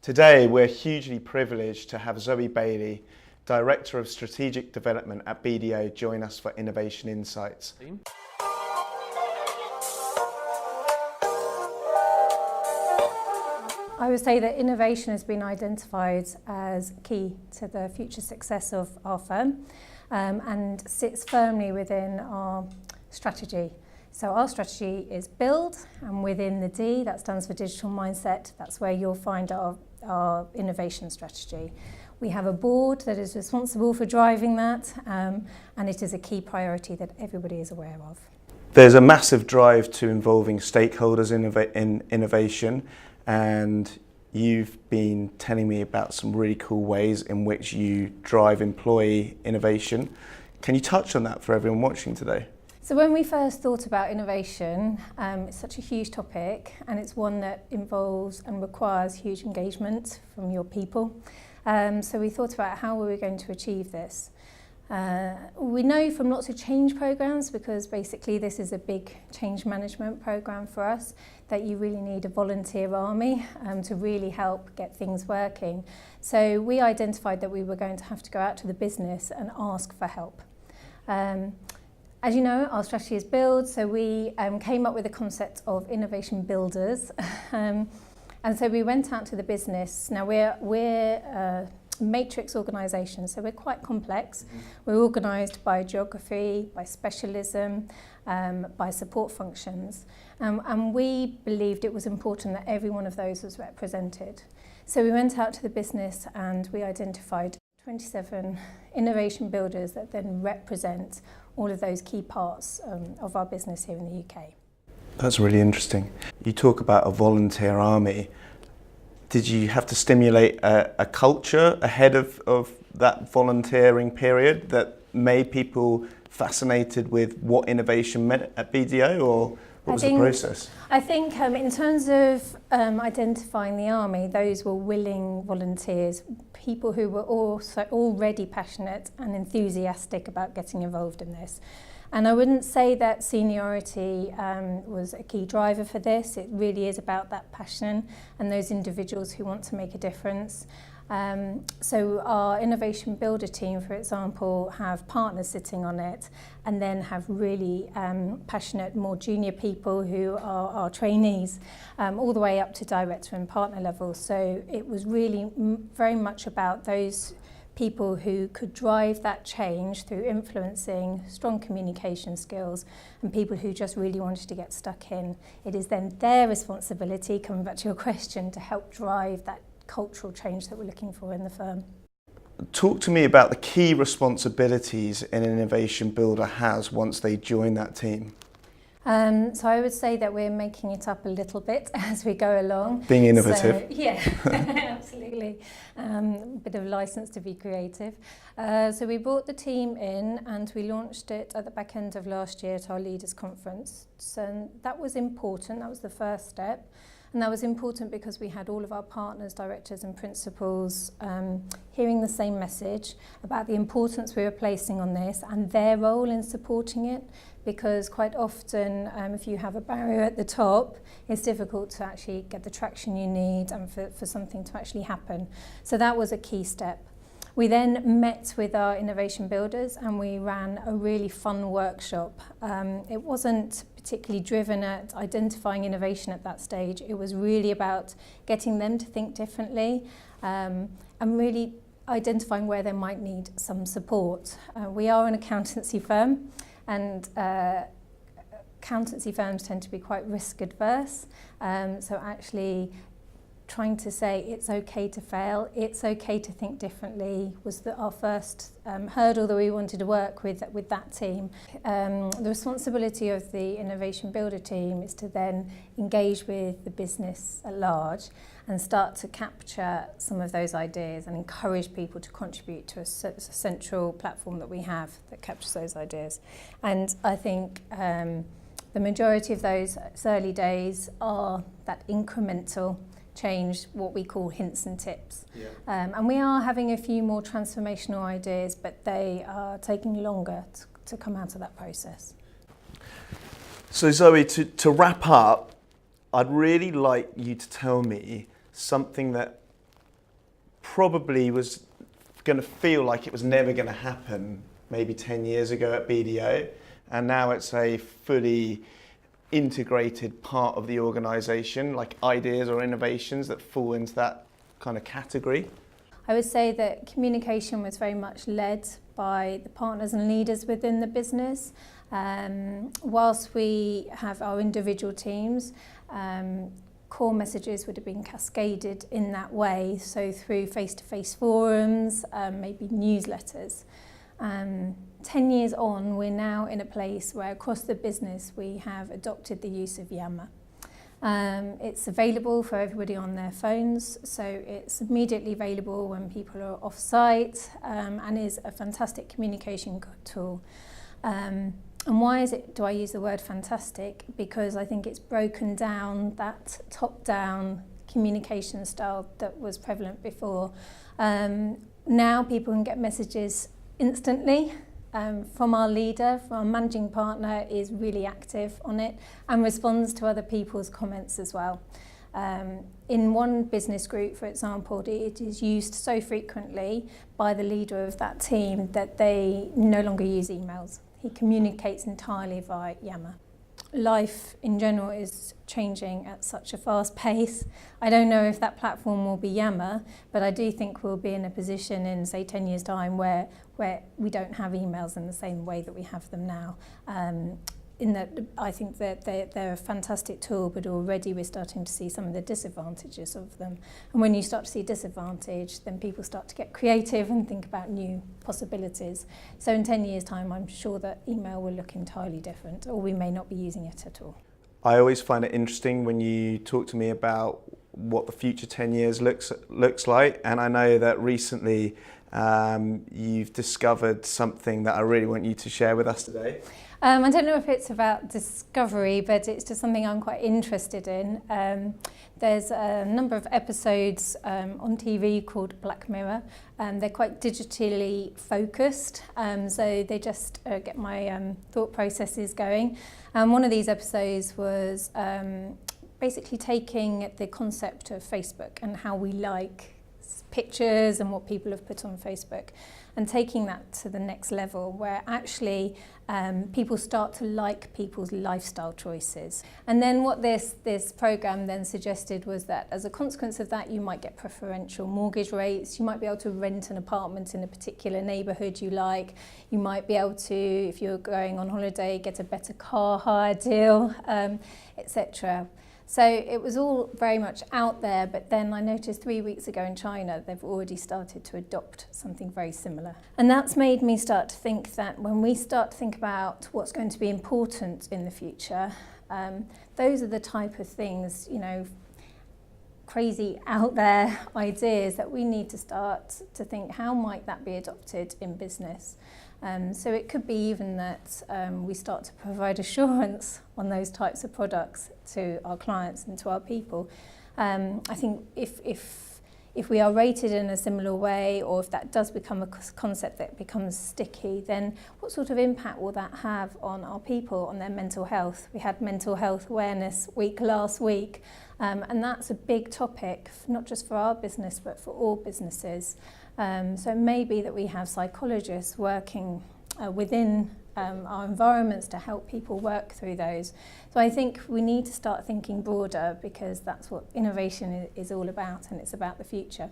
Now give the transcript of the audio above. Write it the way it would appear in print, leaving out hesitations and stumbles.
Today, we're hugely privileged to have Zoe Bailey, Director of Strategic Development at BDO, join us for Innovation Insights. I would say that innovation has been identified as key to the future success of our firm and sits firmly within our strategy. So our strategy is build, and within the D, that stands for digital mindset. That's where you'll find our innovation strategy. We have a board that is responsible for driving that, and it is a key priority that everybody is aware of. There's a massive drive to involving stakeholders in innovation, and you've been telling me about some really cool ways in which you drive employee innovation. Can you touch on that for everyone watching today? So when we first thought about innovation, it's such a huge topic, and it's one that involves and requires huge engagement from your people. So we thought about how we were going to achieve this. We know from lots of change programs, because basically this is a big change management program for us, that you really need a volunteer army to really help get things working. So we identified that we were going to have to go out to the business and ask for help. As you know, our strategy is build, so we came up with the concept of innovation builders. And so we went out to the business. Now we're a matrix organisation, so we're quite complex. We're organised by geography, by specialism, by support functions. And we believed it was important that every one of those was represented. So we went out to the business and we identified 27 innovation builders that then represent all of those key parts of our business here in the UK. That's really interesting. You talk about a volunteer army. Did you have to stimulate a culture ahead of that volunteering period that made people fascinated with what innovation meant at BDO, or what was the process? I think in terms of identifying the army, those were willing volunteers, people who were also already passionate and enthusiastic about getting involved in this. And I wouldn't say that seniority was a key driver for this. It really is about that passion and those individuals who want to make a difference. So our innovation builder team, for example, have partners sitting on it, and then have really passionate, more junior people who are our trainees, all the way up to director and partner level. So it was really very much about those people who could drive that change through influencing, strong communication skills, and people who just really wanted to get stuck in. It is then their responsibility, coming back to your question, to help drive that cultural change that we're looking for in the firm. Talk to me about the key responsibilities an innovation builder has once they join that team. So I would say that we're making it up a little bit as we go along. Being innovative. So, yeah, absolutely. A bit of license to be creative. So we brought the team in and we launched it at the back end of last year at our leaders conference. So that was important. That was the first step. And that was important because we had all of our partners, directors and principals hearing the same message about the importance we were placing on this and their role in supporting it, because quite often if you have a barrier at the top, it's difficult to actually get the traction you need and for something to actually happen. So that was a key step. We then met with our innovation builders and we ran a really fun workshop. It wasn't particularly driven at identifying innovation at that stage. It was really about getting them to think differently and really identifying where they might need some support. We are an accountancy firm, and accountancy firms tend to be quite risk adverse. So actually trying to say it's okay to fail, it's okay to think differently was our first hurdle that we wanted to work with that team. The responsibility of the Innovation Builder team is to then engage with the business at large and start to capture some of those ideas and encourage people to contribute to a central platform that we have that captures those ideas. And I think the majority of those early days are that incremental change, what we call hints and tips. Yeah. And we are having a few more transformational ideas, but they are taking longer to come out of that process. So Zoe, to wrap up, I'd really like you to tell me something that probably was going to feel like it was never going to happen maybe 10 years ago at BDO, and now it's a fully integrated part of the organisation, like ideas or innovations that fall into that kind of category? I would say that communication was very much led by the partners and leaders within the business. Whilst we have our individual teams, core messages would have been cascaded in that way, so through face-to-face forums, maybe newsletters. 10 years on, we're now in a place where across the business we have adopted the use of Yammer. It's available for everybody on their phones, so it's immediately available when people are off-site, and is a fantastic communication tool. And why do I use the word fantastic? Because I think it's broken down that top-down communication style that was prevalent before. Now people can get messages instantly from our leader, from our managing partner, is really active on it and responds to other people's comments as well. In one business group, for example, it is used so frequently by the leader of that team that they no longer use emails. He communicates entirely via Yammer. Life in general is changing at such a fast pace. I don't know if that platform will be Yammer, but I do think we'll be in a position in, say, 10 years' time where we don't have emails in the same way that we have them now. In that, I think that they're a fantastic tool, but already we're starting to see some of the disadvantages of them. And when you start to see disadvantage, then people start to get creative and think about new possibilities. So in 10 years' time, I'm sure that email will look entirely different, or we may not be using it at all. I always find it interesting when you talk to me about what the future 10 years looks like, and I know that recently you've discovered something that I really want you to share with us today. I don't know if it's about discovery, but it's just something I'm quite interested in. There's a number of episodes on TV called Black Mirror. They're quite digitally focused, so they just get my thought processes going. One of these episodes was basically taking the concept of Facebook and how we like pictures and what people have put on Facebook, and taking that to the next level where actually people start to like people's lifestyle choices. And then what this program then suggested was that as a consequence of that, you might get preferential mortgage rates, you might be able to rent an apartment in a particular neighbourhood you like, you might be able to, if you're going on holiday, get a better car hire deal, etc. So it was all very much out there, but then I noticed 3 weeks ago in China, they've already started to adopt something very similar. And that's made me start to think that when we start to think about what's going to be important in the future, those are the type of things, you know, crazy out there ideas that we need to start to think, how might that be adopted in business? So it could be even that we start to provide assurance on those types of products to our clients and to our people. I think if we are rated in a similar way, or if that does become a concept that becomes sticky, then what sort of impact will that have on our people, on their mental health? We had Mental Health Awareness Week last week, and that's a big topic, not just for our business, but for all businesses. So maybe that we have psychologists working within our environments to help people work through those. So I think we need to start thinking broader, because that's what innovation is all about, and it's about the future.